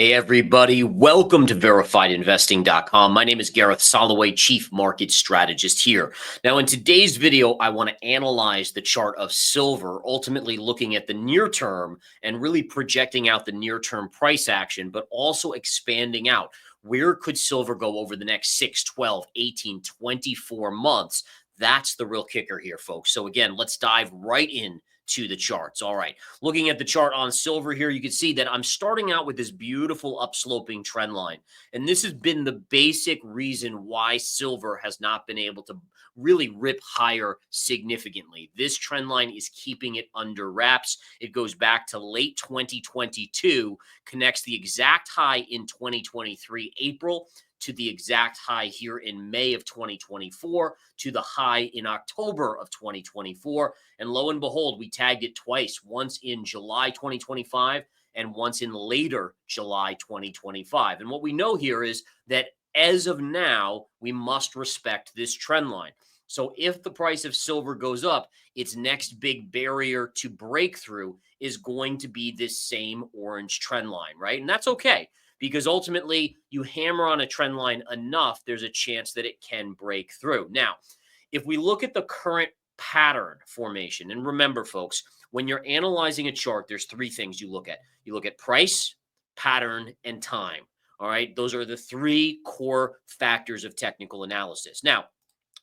Hey, everybody. Welcome to verifiedinvesting.com. My name is Gareth Soloway, Chief Market Strategist here. Now, in today's video, I want to analyze the chart of silver, ultimately looking at the near term and really projecting out the near term price action, but also expanding out. Where could silver go over the next 6, 12, 18, 24 months? That's the real kicker here, folks. So again, let's dive right in to the charts. All right. Looking at the chart on silver here, you can see that I'm starting out with this beautiful upsloping trend line. And this has been the basic reason why silver has not been able to really rip higher significantly. This trend line is keeping it under wraps. It goes back to late 2022, connects the exact high in 2023 April to the exact high here in May of 2024 to the high in October of 2024. And lo and behold, we tagged it twice, once in July 2025 and once in later July 2025. And what we know here is that as of now, we must respect this trend line. So if the price of silver goes up, its next big barrier to breakthrough is going to be this same orange trend line, right? And that's okay, because ultimately you hammer on a trend line enough, there's a chance that it can break through. Now, if we look at the current pattern formation, and remember, folks, when you're analyzing a chart, there's three things you look at. You look at price, pattern, and time. All right, those are the three core factors of technical analysis. Now,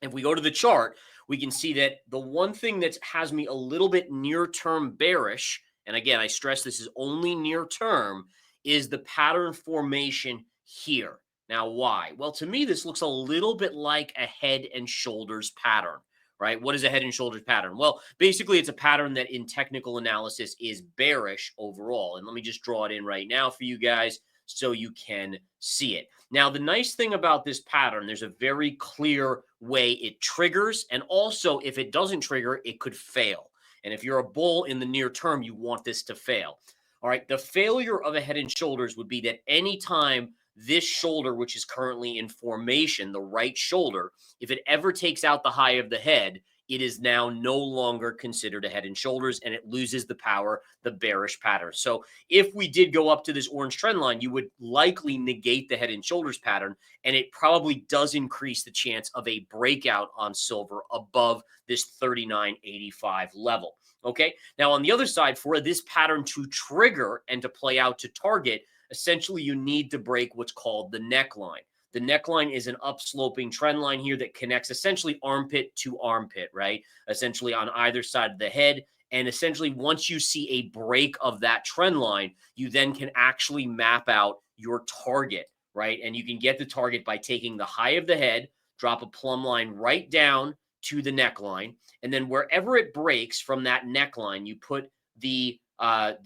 if we go to the chart, we can see that the one thing that has me a little bit near-term bearish, and again, I stress this is only near-term, is the pattern formation here. Now, why? Well, to me, this looks a little bit like a head and shoulders pattern, right? What is a head and shoulders pattern? Well, basically, it's a pattern that in technical analysis is bearish overall. And let me just draw it in right now for you guys so you can see it. Now, the nice thing about this pattern, there's a very clear way it triggers. And also, if it doesn't trigger, it could fail. And if you're a bull in the near term, you want this to fail. All right, the failure of a head and shoulders would be that anytime this shoulder, which is currently in formation, the right shoulder, if it ever takes out the high of the head, it is now no longer considered a head and shoulders, and it loses the power, the bearish pattern. So if we did go up to this orange trend line, you would likely negate the head and shoulders pattern, and it probably does increase the chance of a breakout on silver above this 39.85 level. Okay, now on the other side, for this pattern to trigger and to play out to target, essentially you need to break what's called the neckline. The neckline is an upsloping trend line here that connects essentially armpit to armpit, right? Essentially on either side of the head. And essentially once you see a break of that trend line, you then can actually map out your target, right? And you can get the target by taking the high of the head, drop a plumb line right down to the neckline, and then wherever it breaks from that neckline, you put the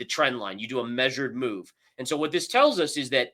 trend line. You do a measured move. And so what this tells us is that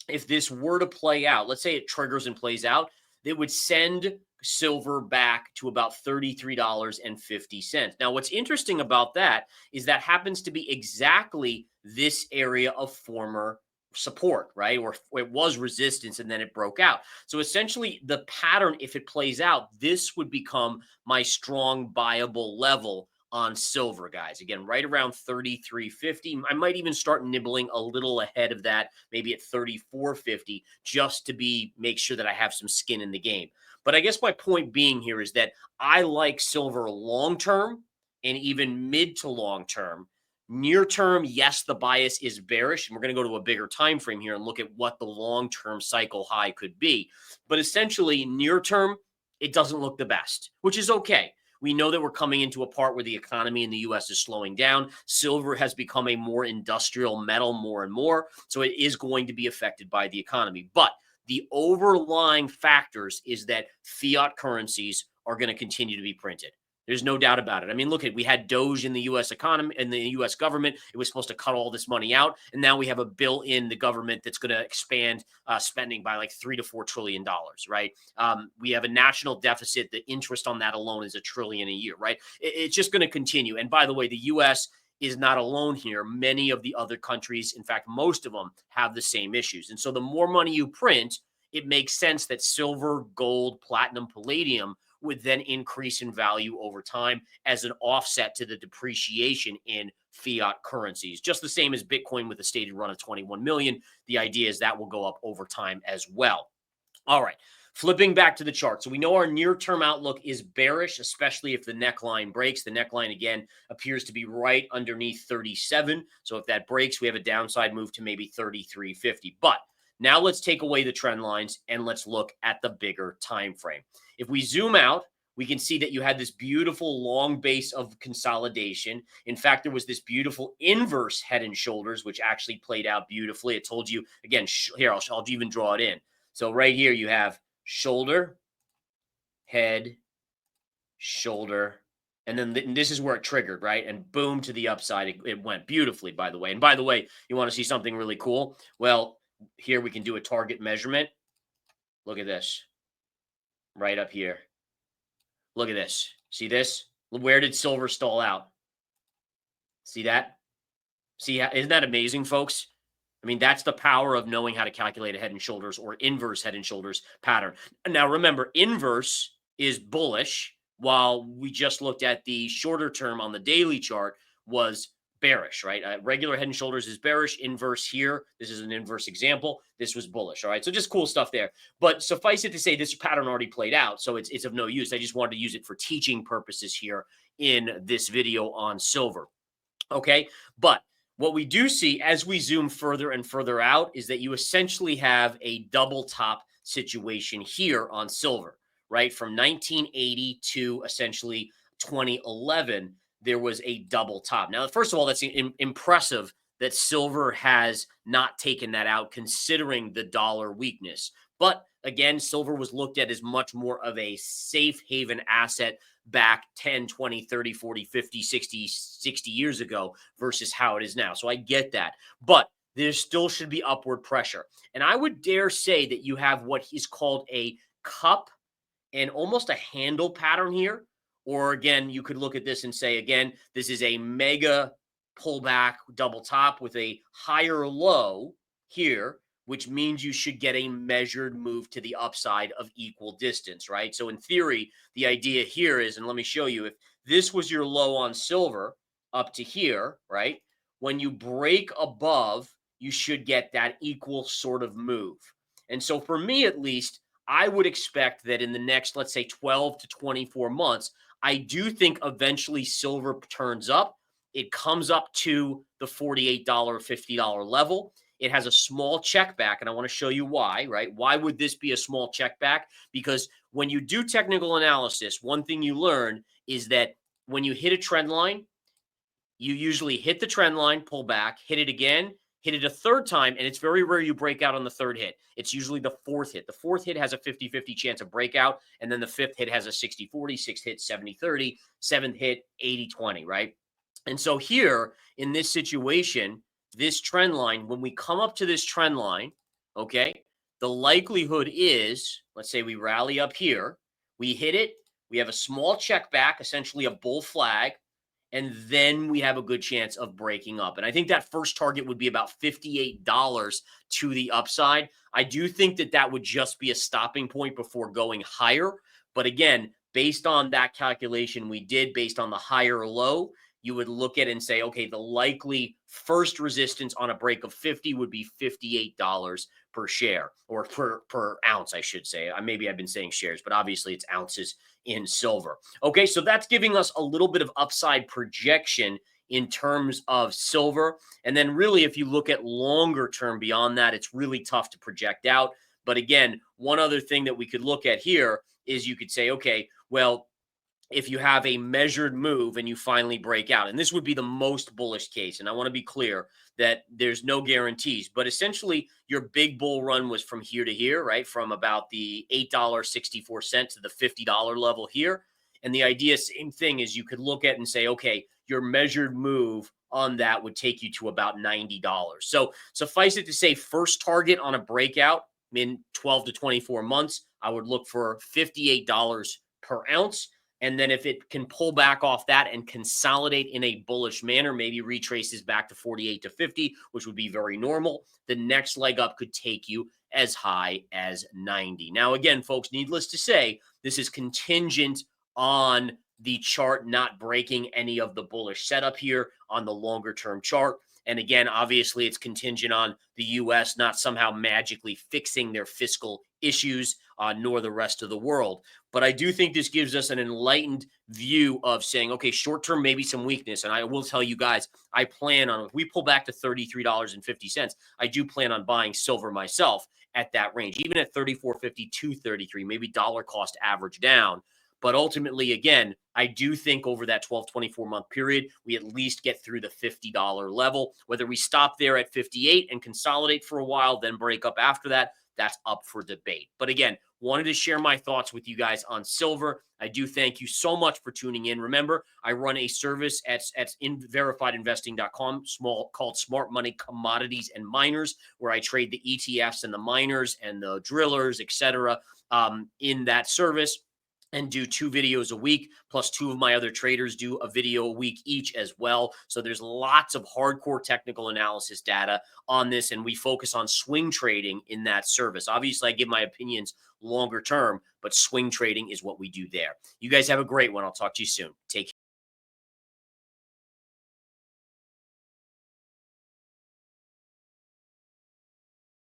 if this were to play out, let's say it triggers and plays out, it would send silver back to about $33.50. Now, what's interesting about that is that happens to be exactly this area of former support, right? Or it was resistance and then it broke out. So essentially the pattern, if it plays out, this would become my strong buyable level on silver, guys. Again, right around 33.50. I might even start nibbling a little ahead of that, maybe at 34.50, just to make sure that I have some skin in the game. But I guess my point being here is that I like silver long-term and even mid to long-term. Near term, yes, the bias is bearish, and we're going to go to a bigger time frame here and look at what the long-term cycle high could be. But essentially, near term, it doesn't look the best, which is okay. We know that we're coming into a part where the economy in the U.S. is slowing down. Silver has become a more industrial metal more and more, so it is going to be affected by the economy. But the overlying factors is that fiat currencies are going to continue to be printed. There's no doubt about it. I mean, look at, we had Doge in the U.S. economy and the U.S. government. It was supposed to cut all this money out. And now we have a bill in the government that's going to expand spending by like $3 to $4 trillion, right? We have a national deficit. The interest on that alone is $1 trillion a year, right? It's just going to continue. And by the way, the U.S. is not alone here. Many of the other countries, in fact, most of them have the same issues. And so the more money you print, it makes sense that silver, gold, platinum, palladium would then increase in value over time as an offset to the depreciation in fiat currencies. Just the same as Bitcoin with a stated run of 21 million. The idea is that will go up over time as well. All right. Flipping back to the chart. So we know our near-term outlook is bearish, especially if the neckline breaks. The neckline, again, appears to be right underneath 37. So if that breaks, we have a downside move to maybe 33.50. But now let's take away the trend lines and let's look at the bigger time frame. If we zoom out, we can see that you had this beautiful long base of consolidation. In fact, there was this beautiful inverse head and shoulders, which actually played out beautifully. It told you, again, here, I'll even draw it in. So right here, you have shoulder, head, shoulder, and then this is where it triggered, right? And boom, to the upside, it went beautifully, by the way. And by the way, you want to see something really cool? Well, here we can do a target measurement. Look at this, right up here. Look at this. See this? Where did silver stall out? See that? See, isn't that amazing, folks? I mean, that's the power of knowing how to calculate a head and shoulders or inverse head and shoulders pattern. Now, remember, inverse is bullish, while we just looked at the shorter term on the daily chart was bearish, right? Regular head and shoulders is bearish. Inverse here, this is an inverse example. This was bullish, all right? So just cool stuff there. But suffice it to say, this pattern already played out, so it's of no use. I just wanted to use it for teaching purposes here in this video on silver, okay? But what we do see as we zoom further and further out is that you essentially have a double top situation here on silver, right? From 1980 to essentially 2011, there was a double top. Now, first of all, that's impressive that silver has not taken that out considering the dollar weakness. But again, silver was looked at as much more of a safe haven asset back 10, 20, 30, 40, 50, 60 years ago versus how it is now. So I get that. But there still should be upward pressure. And I would dare say that you have what is called a cup and almost a handle pattern here. Or again, you could look at this and say, again, this is a mega pullback double top with a higher low here, which means you should get a measured move to the upside of equal distance, right? So in theory, the idea here is, and let me show you, if this was your low on silver up to here, right? When you break above, you should get that equal sort of move. And so for me, at least, I would expect that in the next, let's say 12 to 24 months, I do think eventually silver turns up. It comes up to the $48, $50 level. It has a small check back, and I want to show you why, right? Why would this be a small check back? Because when you do technical analysis, one thing you learn is that when you hit a trend line, you usually hit the trend line, pull back, hit it again, hit it a third time, and it's very rare you break out on the third hit. It's usually the fourth hit. The fourth hit has a 50-50 chance of breakout, and then the fifth hit has a 60-40, sixth hit 70-30, seventh hit 80-20, right? And so here, in this situation, this trend line, when we come up to this trend line, okay, the likelihood is, let's say we rally up here, we hit it, we have a small check back, essentially a bull flag, and then we have a good chance of breaking up. And I think that first target would be about $58 to the upside. I do think that that would just be a stopping point before going higher. But again, based on that calculation we did, based on the higher low, you would look at it and say, okay, the likely first resistance on a break of 50 would be $58 per share, or per ounce, I should say. Maybe I've been saying shares, but obviously it's ounces in silver. Okay, so that's giving us a little bit of upside projection in terms of silver. And then really, if you look at longer term beyond that, it's really tough to project out. But again, one other thing that we could look at here is you could say, okay, well, if you have a measured move and you finally break out, and this would be the most bullish case, and I want to be clear that there's no guarantees, but essentially your big bull run was from here to here, right? From about the $8.64 to the $50 level here. And the idea, same thing, is you could look at and say, okay, your measured move on that would take you to about $90. So suffice it to say, first target on a breakout in 12 to 24 months, I would look for $58 per ounce. And then if it can pull back off that and consolidate in a bullish manner, maybe retraces back to 48 to 50, which would be very normal, the next leg up could take you as high as 90. Now, again, folks, needless to say, this is contingent on the chart not breaking any of the bullish setup here on the longer term chart. And again, obviously, it's contingent on the US not somehow magically fixing their fiscal issues, nor the rest of the world. But I do think this gives us an enlightened view of saying, okay, short term, maybe some weakness. And I will tell you guys, I plan on, if we pull back to $33.50, I do plan on buying silver myself at that range, even at 34.50 to 33, maybe dollar cost average down. But ultimately, again, I do think over that 12, 24-month period, we at least get through the $50 level. Whether we stop there at 58 and consolidate for a while, then break up after that, that's up for debate. But again, wanted to share my thoughts with you guys on silver. I do thank you so much for tuning in. Remember, I run a service at verifiedinvesting.com called Smart Money Commodities and Miners, where I trade the ETFs and the miners and the drillers, etc. In that service, and do 2 videos a week, plus 2 of my other traders do a video a week each as well. So there's lots of hardcore technical analysis data on this, and we focus on swing trading in that service. Obviously, I give my opinions longer term, but swing trading is what we do there. You guys have a great one. I'll talk to you soon. Take care.